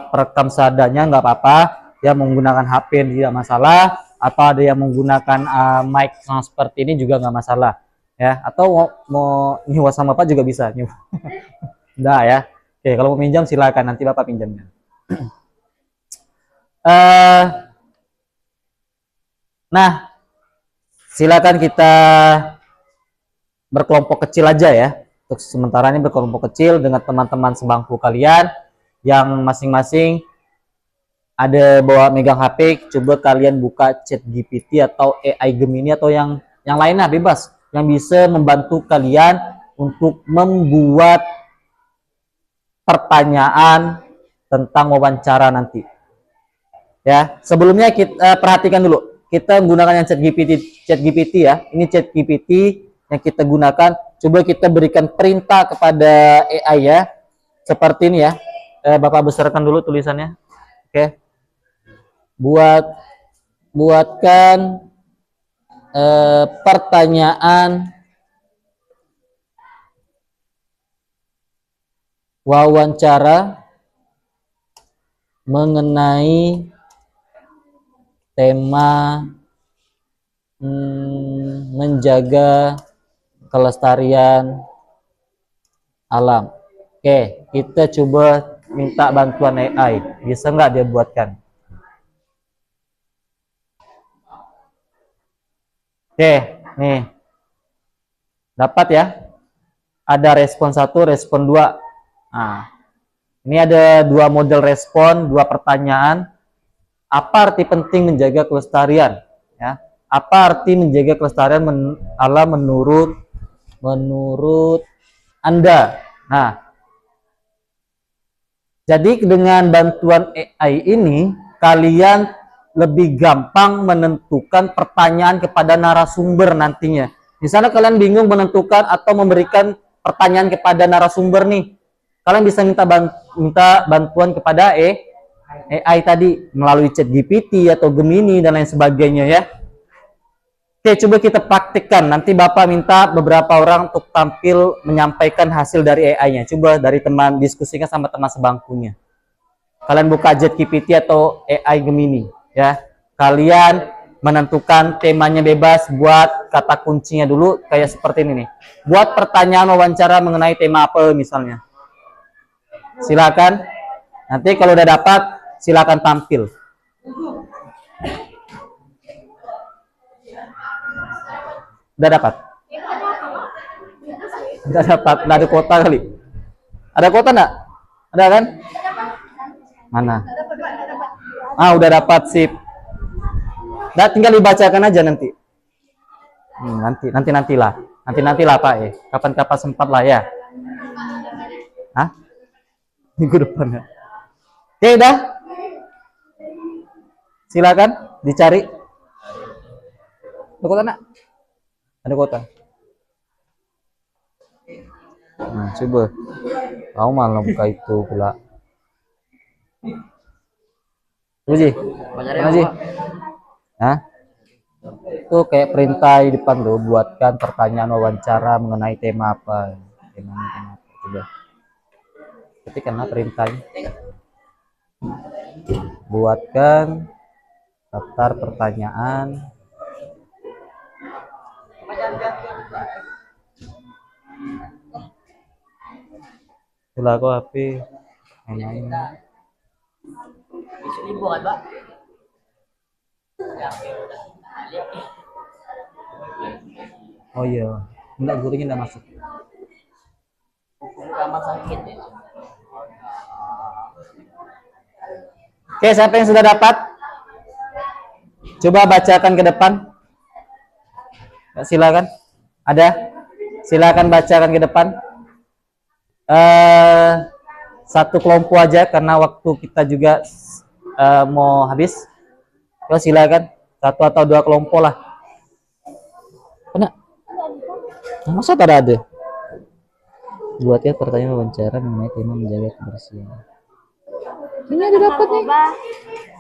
perekam seadanya nggak apa-apa. Ya menggunakan HP tidak masalah, atau ada yang menggunakan mic yang seperti ini juga nggak masalah ya. Atau mau nyewa sama Bapak juga bisa nyewa. Enggak ya. Oke, kalau mau pinjam silakan, nanti Bapak pinjamnya. Nah, silakan kita berkelompok kecil aja ya. Untuk sementara ini berkelompok kecil dengan teman-teman sebangku kalian yang masing-masing ada bawa megang HP. Coba kalian buka ChatGPT atau AI Gemini atau yang lainnya, bebas, yang bisa membantu kalian untuk membuat pertanyaan tentang wawancara nanti. Ya, sebelumnya kita perhatikan dulu. Kita menggunakan yang ChatGPT ya. Ini ChatGPT yang kita gunakan. Coba kita berikan perintah kepada AI ya. Seperti ini ya. Bapak besarkan dulu tulisannya. Oke. Buatkan pertanyaan wawancara mengenai tema menjaga kelestarian alam. Oke, kita coba minta bantuan AI. Bisa nggak dia buatkan? Oke, nih. Dapat ya? Ada respon 1, respon 2. Nah, ini ada 2 model respon, 2 pertanyaan. Apa arti penting menjaga kelestarian? Ya, apa arti menjaga kelestarian alam menurut Anda? Nah, jadi dengan bantuan AI ini kalian lebih gampang menentukan pertanyaan kepada narasumber nantinya. Misalnya kalian bingung menentukan atau memberikan pertanyaan kepada narasumber nih, kalian bisa minta bantuan kepada AI tadi melalui ChatGPT atau Gemini dan lain sebagainya ya. Oke, coba kita praktikkan. Nanti Bapak minta beberapa orang untuk tampil menyampaikan hasil dari AI-nya. Coba dari teman, diskusikan sama teman sebangkunya. Kalian buka ChatGPT atau AI Gemini ya. Kalian menentukan temanya bebas, buat kata kuncinya dulu kayak seperti ini nih. Buat pertanyaan wawancara mengenai tema apa misalnya. Silakan. Nanti kalau udah dapat silakan tampil. Udah dapat? Udah dapat. Nggak ada kuota kali. Ada kuota nggak? Ada kan? Mana? Ah, udah dapat, sip. Nah, tinggal dibacakan aja nanti. Nantilah Pak ya. Kapan-kapan sempat lah ya. Hah? Minggu depan ya. Oke, dah. Silakan dicari. Ada kota nak? Ada kota. Nah, coba. Kau malah buka itu pula. Uji. Mana sih? Hah? Itu kayak perintah di depan tuh, buatkan pertanyaan wawancara mengenai tema apa. Tema apa. Coba. Ketikkanlah perintahnya. Buatkan daftar pertanyaan. Itulah aku HP. Main-main. Oh iya, enggak, gurunya enggak masuk. Oke, siapa yang sudah dapat? Coba bacakan ke depan. Ya, silakan. Ada? Silakan bacakan ke depan. Satu kelompok aja karena waktu kita juga mau habis. Ya, silakan. Satu atau dua kelompok lah. Mana? Masa tak ada? Buatnya pertanyaan wawancara mengenai tema menjaga kebersihan. Ini ada dapat nih.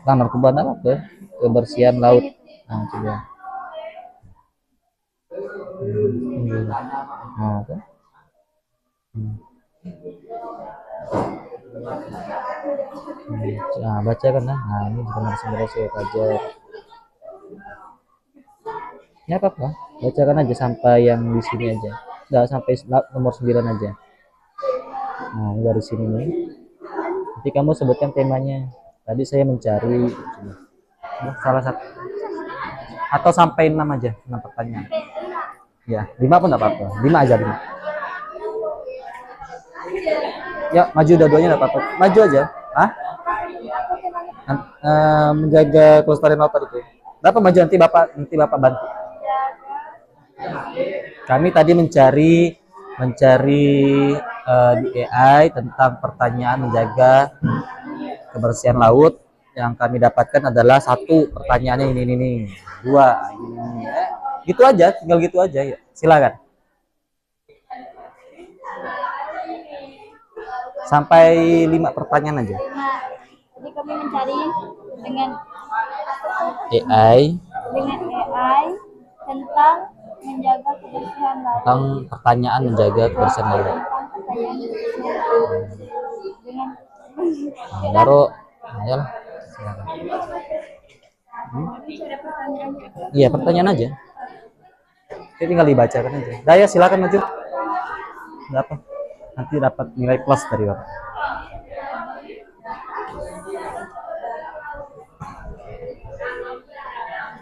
Nah, narkoba apa? Kebersihan laut. Nah, coba. Nah, apa? Nah, bacakan lah. Nah, ini benar-benar saya pelajar. Ya apa-apa, bacakan aja sampai yang di sini aja. Enggak, sampai nomor 9 aja. Nah, ini dari sini nih. Nanti kamu sebutkan temanya. Tadi saya mencari salah satu atau sampai 6 aja, 6 pertanyaan. Ya, 5 pun enggak apa-apa. 5 aja, 5. Ya, maju dua-duanya enggak apa-apa. Maju aja. Hah? Menjaga kelestarian laut itu. Bapak maju, nanti Bapak bantu. Kami tadi mencari di AI tentang pertanyaan menjaga kebersihan laut. Yang kami dapatkan adalah satu pertanyaannya ini, dua ini. Gitu aja, tinggal gitu aja ya. Silakan. Sampai 5 pertanyaan aja. Jadi kami mencari dengan AI tentang menjaga kebersihan laut. tentang pertanyaan menjaga kebersihan laut. Nah, baru ayolah. Silakan. Iya, pertanyaan aja. Jadi tinggal dibacakan aja. Daya, silakan maju. Enggak apa. Nanti dapat nilai plus dari Bapak.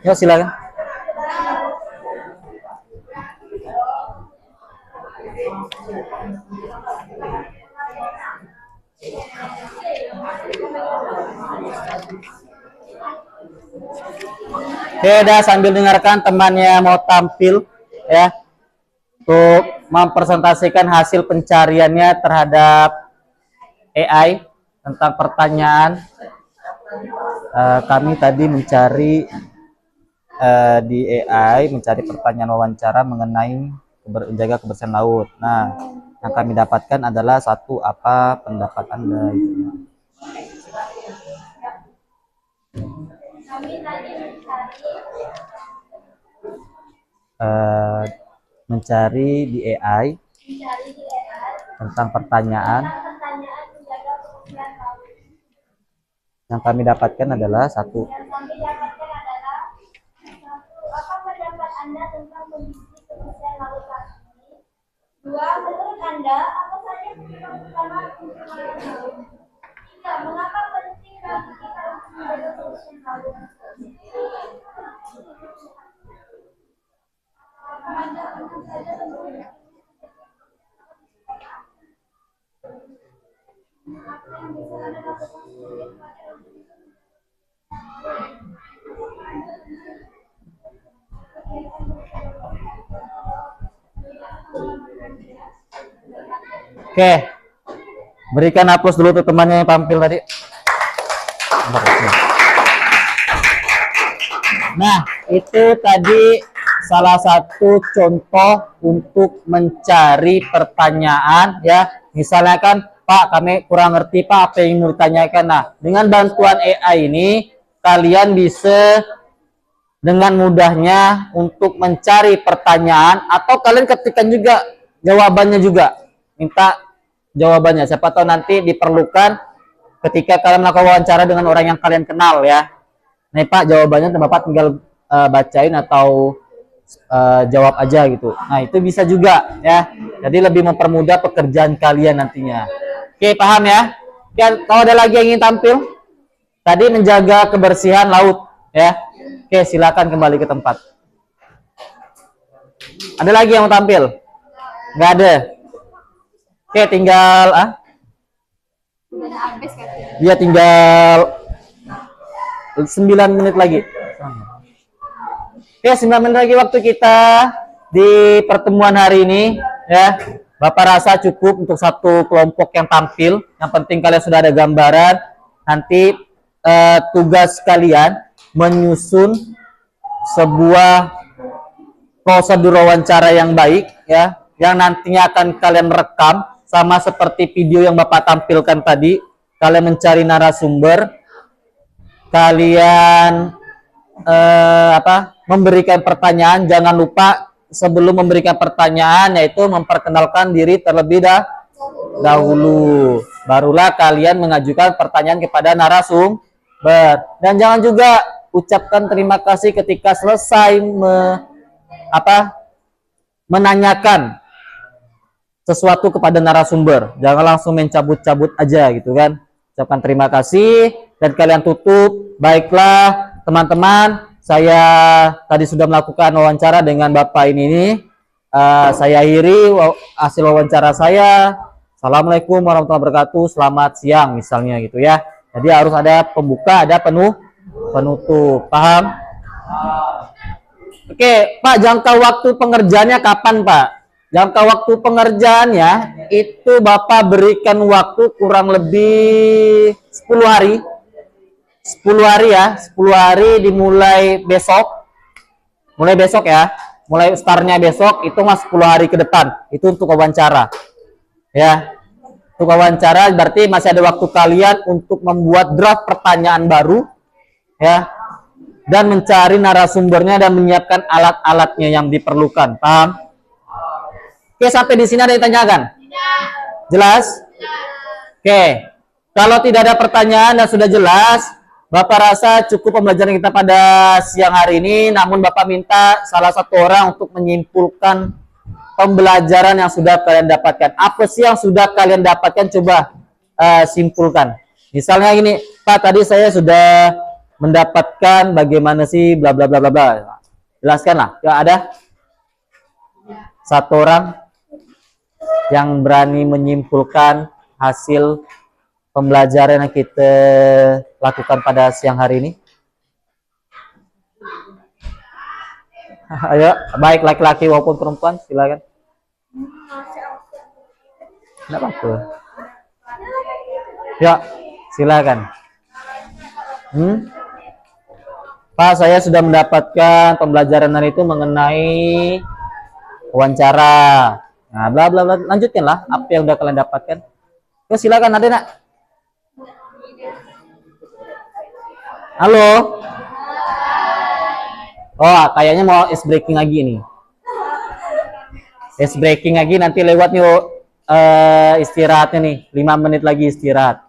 Yuk, silakan. Oke, udah sambil dengarkan temannya mau tampil ya untuk mempresentasikan hasil pencariannya terhadap AI tentang pertanyaan. Kami tadi mencari di AI mencari pertanyaan wawancara mengenai menjaga kebersihan laut. Nah, yang kami dapatkan adalah satu, apa pendapat Anda? Mencari di AI tentang pertanyaan yang kami dapatkan adalah satu, Anda tentang kondisi kebersihan laut saat ini? 2. Menurut Anda, apa saja penyebab utama pencemaran laut? 3. Mengapa penting bagi kita untuk menjaga kebersihan laut? Apa yang bisa Anda lakukan sebagai Oke, berikan aplaus dulu untuk temannya yang tampil tadi. Nah, itu tadi salah satu contoh untuk mencari pertanyaan ya. Misalnya kan, Pak, kami kurang ngerti Pak apa yang mau ditanyakan. Nah, dengan bantuan AI ini kalian bisa dengan mudahnya untuk mencari pertanyaan atau kalian ketikkan juga jawabannya juga. Minta jawabannya. Siapa tahu nanti diperlukan ketika kalian melakukan wawancara dengan orang yang kalian kenal ya. Nih Pak, jawabannya Bapak tinggal bacain atau jawab aja gitu. Nah, itu bisa juga ya. Jadi lebih mempermudah pekerjaan kalian nantinya. Oke, paham ya? Oke, kalau ada lagi yang ingin tampil? Tadi menjaga kebersihan laut ya. Oke, silakan kembali ke tempat. Ada lagi yang mau tampil? Nggak ada. Oke, tinggal dia tinggal 9 menit lagi. Oke, 9 menit lagi waktu kita di pertemuan hari ini ya. Bapak rasa cukup untuk satu kelompok yang tampil. Yang penting kalian sudah ada gambaran. Nanti tugas kalian menyusun sebuah prosedur wawancara yang baik ya, yang nantinya akan kalian rekam sama seperti video yang Bapak tampilkan tadi. Kalian mencari narasumber, kalian memberikan pertanyaan. Jangan lupa sebelum memberikan pertanyaan yaitu memperkenalkan diri terlebih dahulu, barulah kalian mengajukan pertanyaan kepada narasumber. Dan jangan juga ucapkan terima kasih ketika selesai menanyakan sesuatu kepada narasumber. Jangan langsung mencabut-cabut aja gitu kan. Ucapkan terima kasih dan kalian tutup. Baiklah teman-teman, saya tadi sudah melakukan wawancara dengan Bapak ini. Saya akhiri hasil wawancara saya. Assalamualaikum warahmatullahi wabarakatuh. Selamat siang misalnya gitu ya. Jadi harus ada pembuka, ada penutup. Paham? Oke, Pak, jangka waktu pengerjaannya kapan, Pak? Jangka waktu pengerjaannya itu Bapak berikan waktu kurang lebih 10 hari. 10 hari ya, 10 hari dimulai besok. Mulai besok ya. Mulai startnya besok itu mas 10 hari ke depan. Itu untuk wawancara. Ya. Untuk wawancara berarti masih ada waktu kalian untuk membuat draft pertanyaan baru ya. Dan mencari narasumbernya dan menyiapkan alat-alatnya yang diperlukan. Paham? Oke, sampai di sini ada yang ditanyakan? Jelas? Oke. Kalau tidak ada pertanyaan dan sudah jelas, Bapak rasa cukup pembelajaran kita pada siang hari ini, namun Bapak minta salah satu orang untuk menyimpulkan pembelajaran yang sudah kalian dapatkan. Apa sih yang sudah kalian dapatkan? Coba simpulkan. Misalnya gini, Pak, tadi saya sudah mendapatkan bagaimana sih bla bla bla bla bla. Jelaskanlah. Ya, ada satu orang yang berani menyimpulkan hasil pembelajaran yang kita lakukan pada siang hari ini. Ayo, baik laki-laki maupun perempuan, silakan. Tidak apa-apa. Ya, silakan. Pak, saya sudah mendapatkan pembelajaran hari itu mengenai wawancara. Nah, bla bla bla. Lanjutkanlah apa yang sudah kalian dapatkan. Ya, silakan, ada nak. Halo. Oh, kayaknya mau ice breaking lagi nih. Ice breaking lagi nanti lewat nih istirahatnya nih. 5 menit lagi istirahat.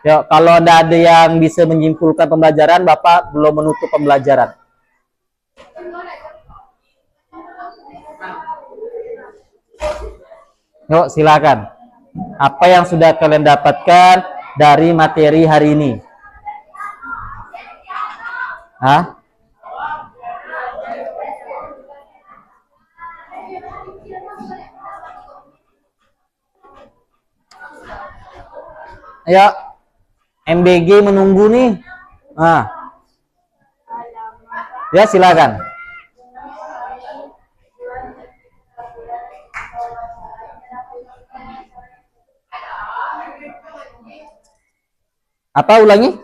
Yuk, kalau ada yang bisa menyimpulkan pembelajaran, Bapak belum menutup pembelajaran. Yuk, silakan. Apa yang sudah kalian dapatkan dari materi hari ini? Hah? Ayo, MBG menunggu nih. Nah, ya silakan. Apa ulangi?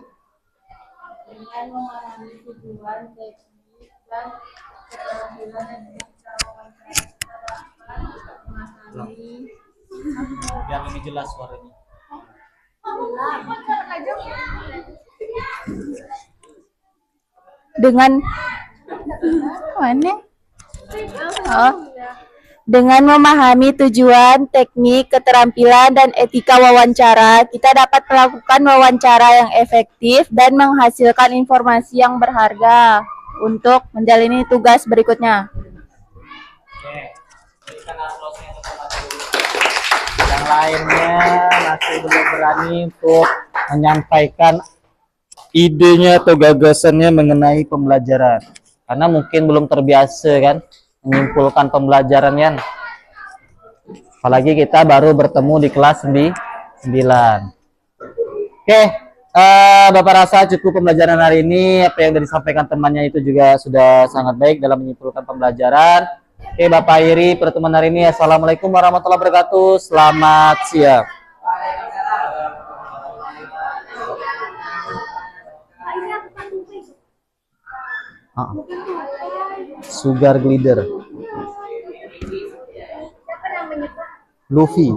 Dengan memahami tujuan, teknik, dan keterampilan yang bisa memahami Biar lebih jelas suaranya. dengan mana? Oh. Dengan memahami tujuan, teknik, keterampilan, dan etika wawancara, kita dapat melakukan wawancara yang efektif dan menghasilkan informasi yang berharga untuk menjalani tugas berikutnya. Yang lainnya masih belum berani untuk menyampaikan idenya atau gagasannya mengenai pembelajaran, karena mungkin belum terbiasa kan menyimpulkan pembelajaran kan. Apalagi kita baru bertemu di kelas 9. Oke, Bapak rasa cukup pembelajaran hari ini. Apa yang sudah disampaikan temannya itu juga sudah sangat baik dalam menyimpulkan pembelajaran. Oke, Bapak Iri, pertemuan hari ini. Assalamualaikum warahmatullahi wabarakatuh. Selamat siang. Sugar glider. Luffy.